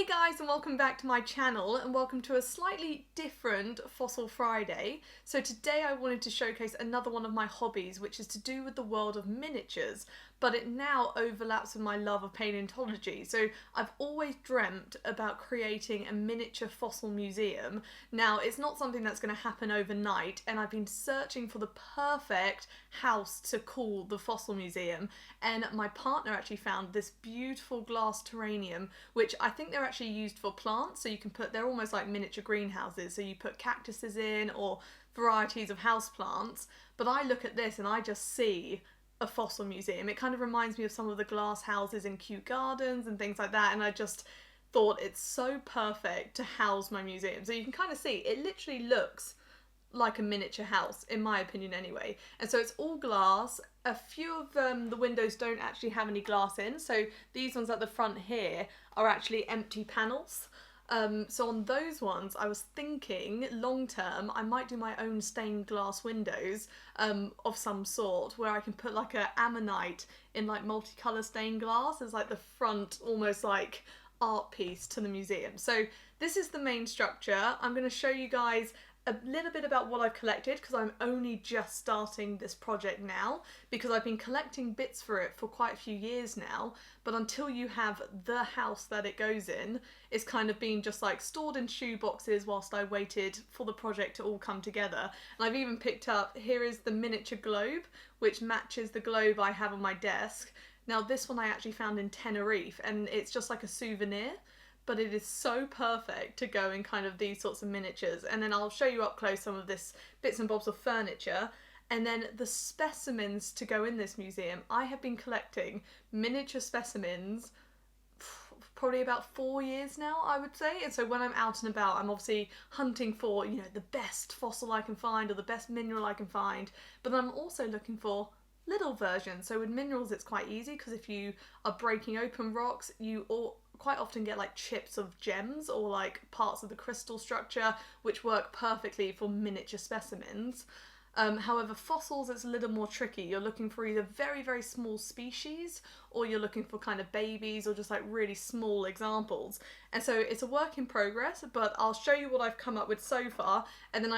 Guys, and welcome back to my channel, and welcome to a slightly different Fossil Friday. So today I wanted to showcase another one of my hobbies, which is to do with the world of miniatures, but it now overlaps with my love of paleontology. So I've always dreamt about creating a miniature fossil museum. Now, it's not something that's going to happen overnight, and I've been searching for the perfect house to call the fossil museum, and my partner actually found this beautiful glass terrarium, which I think they're actually used for plants, so you can put, they're almost like miniature greenhouses, so you put cactuses in or varieties of houseplants. But I look at this and I just see a fossil museum. It kind of reminds me of some of the glass houses in Kew Gardens and things like that, and I just thought it's so perfect to house my museum. So you can kind of see it literally looks like a miniature house, in my opinion anyway. And so it's all glass. A few of the windows don't actually have any glass in, so these ones at the front here are actually empty panels. So on those ones, I was thinking long term I might do my own stained glass windows of some sort, where I can put like a ammonite in like multicolour stained glass as like the front almost like art piece to the museum. So this is the main structure. I'm going to show you guys a little bit about what I've collected, because I'm only just starting this project now, because I've been collecting bits for it for quite a few years now, but until you have the house that it goes in, it's kind of been just like stored in shoe boxes whilst I waited for the project to all come together. And I've even picked up, here is the miniature globe, which matches the globe I have on my desk. Now this one I actually found in Tenerife, and it's just like a souvenir, but it is so perfect to go in kind of these sorts of miniatures. And then I'll show you up close some of this bits and bobs of furniture. And then the specimens to go in this museum. I have been collecting miniature specimens probably about 4 years now, I would say. And so when I'm out and about, I'm obviously hunting for, you know, the best fossil I can find or the best mineral I can find. But then I'm also looking for little versions. So with minerals, it's quite easy, because if you are breaking open rocks, you quite often get like chips of gems or like parts of the crystal structure, which work perfectly for miniature specimens. However, fossils, it's a little more tricky. You're looking for either very, very small species, or you're looking for kind of babies or just like really small examples. And so it's a work in progress, but I'll show you what I've come up with so far. And then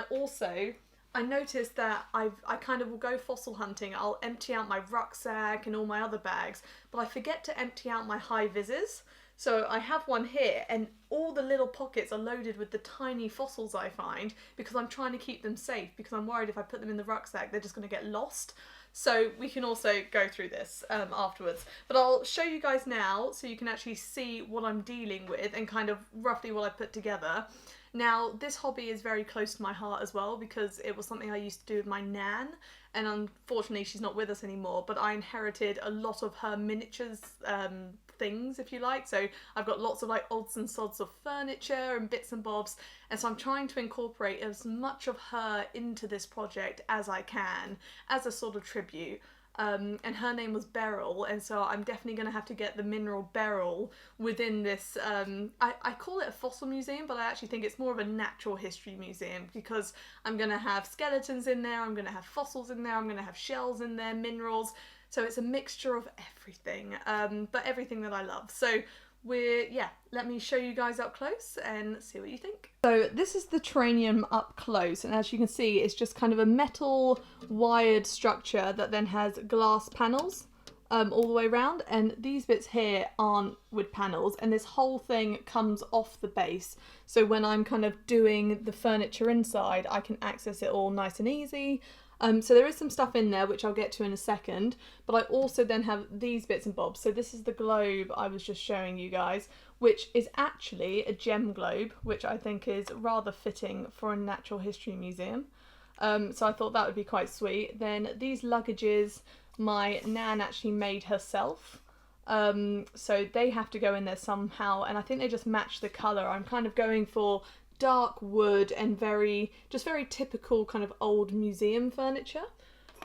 I noticed that I kind of will go fossil hunting. I'll empty out my rucksack and all my other bags, but I forget to empty out my high vis. So I have one here, and all the little pockets are loaded with the tiny fossils I find, because I'm trying to keep them safe, because I'm worried if I put them in the rucksack they're just going to get lost. So we can also go through this afterwards. But I'll show you guys now so you can actually see what I'm dealing with and kind of roughly what I put together. Now, this hobby is very close to my heart as well, because it was something I used to do with my nan, and unfortunately she's not with us anymore, but I inherited a lot of her miniatures things, if you like. So I've got lots of like odds and sods of furniture and bits and bobs, and so I'm trying to incorporate as much of her into this project as I can as a sort of tribute. And her name was Beryl, and so I'm definitely going to have to get the mineral Beryl within this. I call it a fossil museum, but I actually think it's more of a natural history museum, because I'm going to have skeletons in there, I'm going to have fossils in there, I'm going to have shells in there, minerals. So it's a mixture of everything, but everything that I love. So let me show you guys up close and see what you think. So this is the terrarium up close, and as you can see, it's just kind of a metal wired structure that then has glass panels all the way around, and these bits here aren't with panels, and this whole thing comes off the base. So when I'm kind of doing the furniture inside, I can access it all nice and easy. So there is some stuff in there, which I'll get to in a second, but I also then have these bits and bobs. So this is the globe I was just showing you guys, which is actually a gem globe, which I think is rather fitting for a natural history museum. So I thought that would be quite sweet. Then these luggages, my nan actually made herself. So they have to go in there somehow, and I think they just match the colour. I'm kind of going for dark wood and very typical kind of old museum furniture.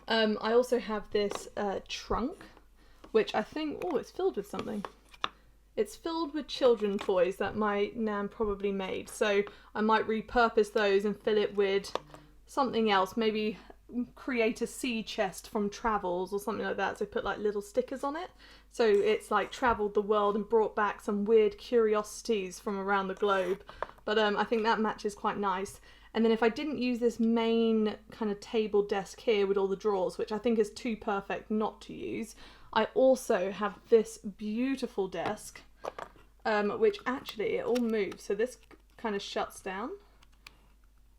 I also have this trunk, which I think, oh, it's filled with something. It's filled with children toys that my nan probably made, so I might repurpose those and fill it with something else, maybe create a sea chest from travels or something like that, so put like little stickers on it. So it's like travelled the world and brought back some weird curiosities from around the globe. But I think that matches quite nice. And then if I didn't use this main kind of table desk here with all the drawers, which I think is too perfect not to use, I also have this beautiful desk, which actually it all moves. So this kind of shuts down.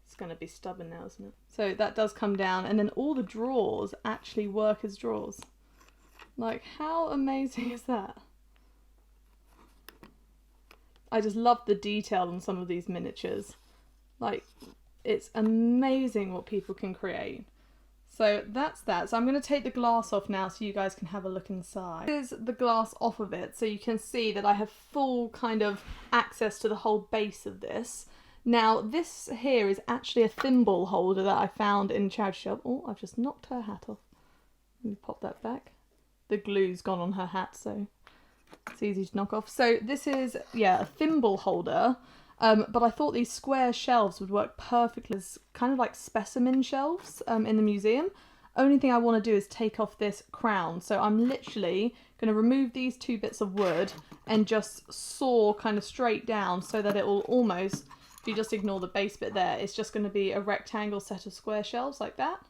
It's going to be stubborn now, isn't it? So that does come down, and then all the drawers actually work as drawers. Like, how amazing is that? I just love the detail on some of these miniatures. Like, it's amazing what people can create. So that's that. So I'm going to take the glass off now so you guys can have a look inside. This is the glass off of it, so you can see that I have full kind of access to the whole base of this. Now this here is actually a thimble holder that I found in a charity shop. Oh, I've just knocked her hat off. Let me pop that back. The glue's gone on her hat, so it's easy to knock off. So this is, yeah, a thimble holder. But I thought these square shelves would work perfectly as kind of like specimen shelves in the museum. Only thing I want to do is take off this crown. So I'm literally going to remove these two bits of wood and just saw kind of straight down so that it will almost, if you just ignore the base bit there, it's just going to be a rectangle set of square shelves like that.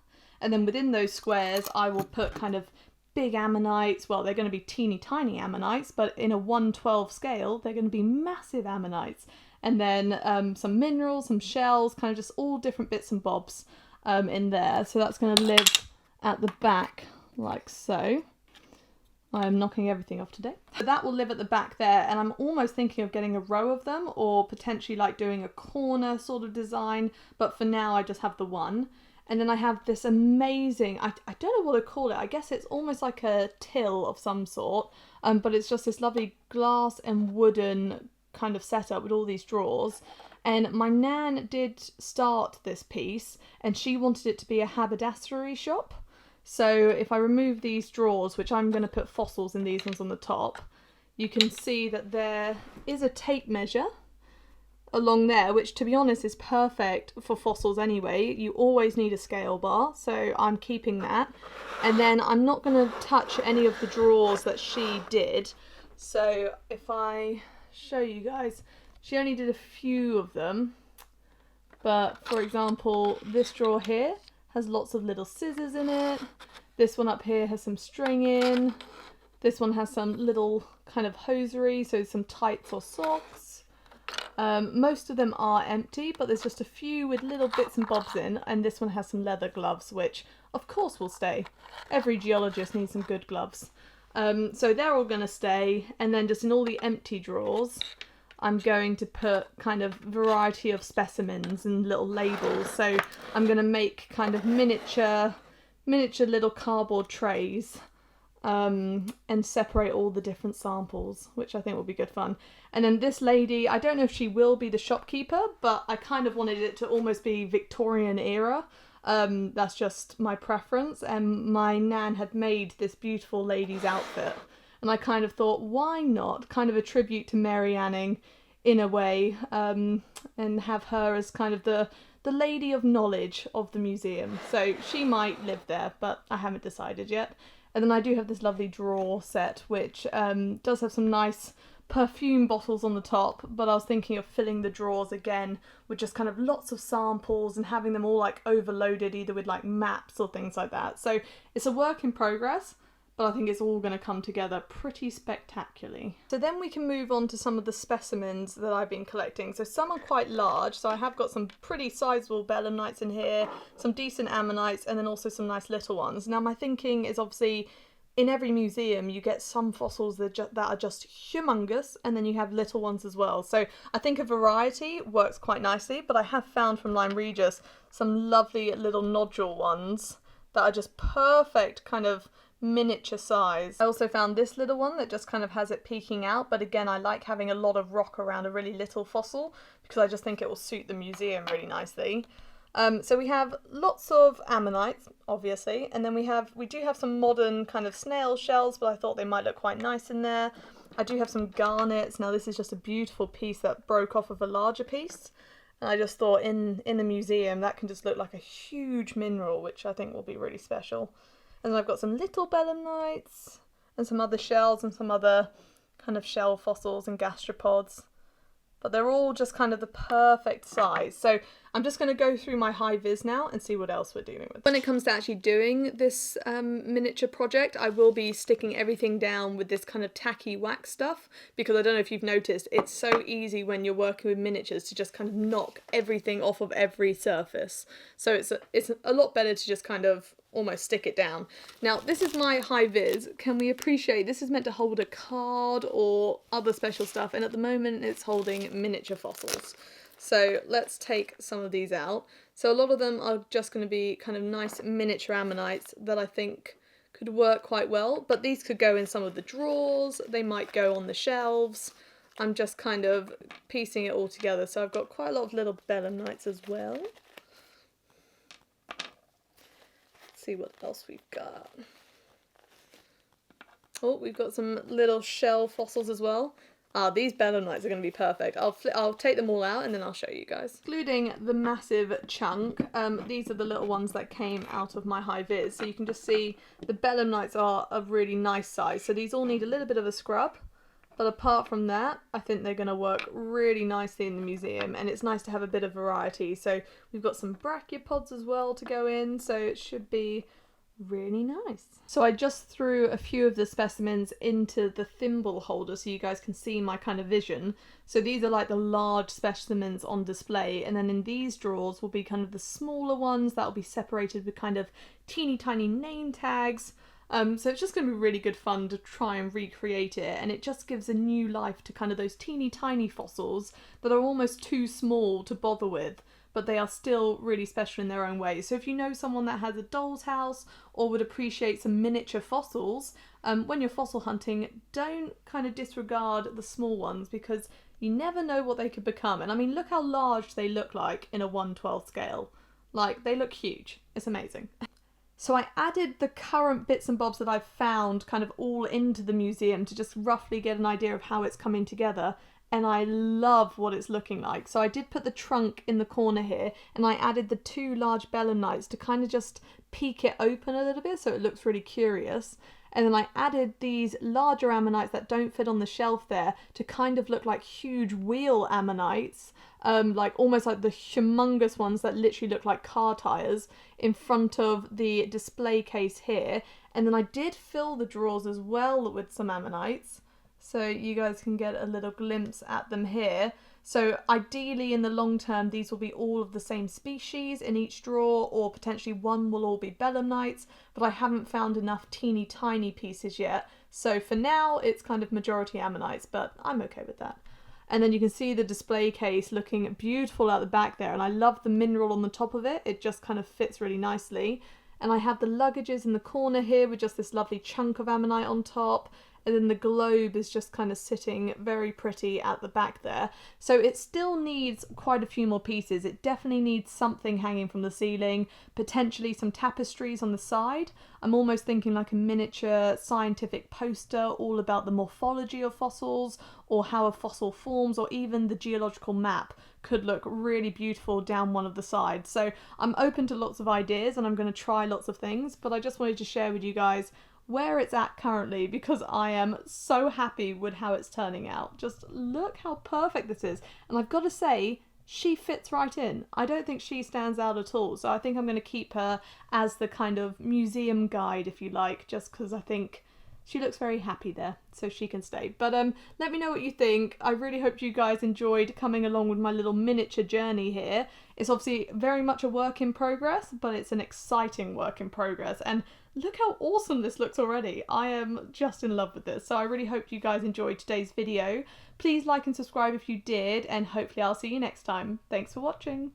And then within those squares, I will put kind of big ammonites. Well, they're going to be teeny tiny ammonites, but in a 1/12 scale, they're going to be massive ammonites. And then some minerals, some shells, kind of just all different bits and bobs in there. So that's going to live at the back like so. I'm knocking everything off today. So that will live at the back there, and I'm almost thinking of getting a row of them or potentially like doing a corner sort of design. But for now, I just have the one. And then I have this amazing, I don't know what to call it. I guess it's almost like a till of some sort. But it's just this lovely glass and wooden kind of setup with all these drawers. And my nan did start this piece and she wanted it to be a haberdashery shop. So if I remove these drawers, which I'm going to put fossils in these ones on the top, you can see that there is a tape measure along there, which to be honest is perfect for fossils anyway. You always need a scale bar, so I'm keeping that. And then I'm not going to touch any of the drawers that she did. So if I show you guys, she only did a few of them, but for example this drawer here has lots of little scissors in it. This one up here has some string in. This one has some little kind of hosiery, so some tights or socks. Most of them are empty, but there's just a few with little bits and bobs in, and this one has some leather gloves, which of course will stay. Every geologist needs some good gloves. So they're all going to stay, and then just in all the empty drawers I'm going to put kind of variety of specimens and little labels. So I'm going to make kind of miniature little cardboard trays and separate all the different samples, which I think will be good fun. And then this lady, I don't know if she will be the shopkeeper, but I kind of wanted it to almost be Victorian era. That's just my preference, and my nan had made this beautiful lady's outfit, and I kind of thought, why not kind of a tribute to Mary Anning in a way, and have her as kind of the lady of knowledge of the museum. So she might live there, but I haven't decided yet. And then I do have this lovely drawer set, which does have some nice perfume bottles on the top, but I was thinking of filling the drawers again with just kind of lots of samples and having them all like overloaded either with like maps or things like that. So it's a work in progress, but I think it's all going to come together pretty spectacularly. So then we can move on to some of the specimens that I've been collecting. So some are quite large, so I have got some pretty sizable belemnites in here, some decent ammonites, and then also some nice little ones. Now my thinking is obviously in every museum you get some fossils that are just humongous, and then you have little ones as well. So I think a variety works quite nicely, but I have found from Lyme Regis some lovely little nodule ones that are just perfect kind of miniature size. I also found this little one that just kind of has it peeking out, but again I like having a lot of rock around a really little fossil because I just think it will suit the museum really nicely. So we have lots of ammonites, obviously, and then we do have some modern kind of snail shells, but I thought they might look quite nice in there. I do have some garnets. Now this is just a beautiful piece that broke off of a larger piece, and I just thought in the museum that can just look like a huge mineral, which I think will be really special. And then I've got some little belemnites, and some other shells and some other kind of shell fossils and gastropods. But they're all just kind of the perfect size. So I'm just going to go through my high vis now and see what else we're dealing with. When it comes to actually doing this miniature project, I will be sticking everything down with this kind of tacky wax stuff, because I don't know if you've noticed, it's so easy when you're working with miniatures to just kind of knock everything off of every surface. So it's a lot better to just kind of almost stick it down. Now this is my high vis. Can we appreciate this is meant to hold a card or other special stuff, and at the moment it's holding miniature fossils. So let's take some of these out. So a lot of them are just going to be kind of nice miniature ammonites that I think could work quite well, but these could go in some of the drawers, they might go on the shelves. I'm just kind of piecing it all together. So I've got quite a lot of little belemnites as well. See what else we've got. Oh, we've got some little shell fossils as well. These belemnites are going to be perfect. I'll take them all out and then I'll show you guys. Excluding the massive chunk, these are the little ones that came out of my high vis. So you can just see the belemnites are of really nice size. So these all need a little bit of a scrub. But apart from that, I think they're going to work really nicely in the museum, and it's nice to have a bit of variety. So we've got some brachiopods as well to go in, so it should be really nice. So I just threw a few of the specimens into the thimble holder so you guys can see my kind of vision. So these are like the large specimens on display, and then in these drawers will be kind of the smaller ones that will be separated with kind of teeny tiny name tags. So it's just going to be really good fun to try and recreate it, and it just gives a new life to kind of those teeny tiny fossils that are almost too small to bother with, but they are still really special in their own way. So if you know someone that has a doll's house or would appreciate some miniature fossils, when you're fossil hunting, don't kind of disregard the small ones, because you never know what they could become. And I mean, look how large they look like in a 1/12 scale. Like, they look huge. It's amazing. So I added the current bits and bobs that I've found kind of all into the museum to just roughly get an idea of how it's coming together, and I love what it's looking like. So I did put the trunk in the corner here, and I added the two large belemnites to kind of just peek it open a little bit so it looks really curious. And then I added these larger ammonites that don't fit on the shelf there to kind of look like huge wheel ammonites, like almost like the humongous ones that literally look like car tires in front of the display case here. And then I did fill the drawers as well with some ammonites, so you guys can get a little glimpse at them here. So ideally in the long term, these will be all of the same species in each drawer, or potentially one will all be belemnites, but I haven't found enough teeny tiny pieces yet. So for now, it's kind of majority ammonites, but I'm okay with that. And then you can see the display case looking beautiful at the back there, and I love the mineral on the top of it. It just kind of fits really nicely. And I have the luggages in the corner here with just this lovely chunk of ammonite on top. And then the globe is just kind of sitting very pretty at the back there. So it still needs quite a few more pieces. It definitely needs something hanging from the ceiling, potentially some tapestries on the side. I'm almost thinking like a miniature scientific poster all about the morphology of fossils, or how a fossil forms, or even the geological map could look really beautiful down one of the sides. So I'm open to lots of ideas, and I'm going to try lots of things, but I just wanted to share with you guys where it's at currently, because I am so happy with how it's turning out. Just look how perfect this is. And I've got to say, she fits right in. I don't think she stands out at all. So I think I'm going to keep her as the kind of museum guide, if you like, just because I think she looks very happy there, so she can stay. But let me know what you think. I really hope you guys enjoyed coming along with my little miniature journey here. It's obviously very much a work in progress, but it's an exciting work in progress. And look how awesome this looks already. I am just in love with this. So I really hope you guys enjoyed today's video. Please like and subscribe if you did, and hopefully I'll see you next time. Thanks for watching.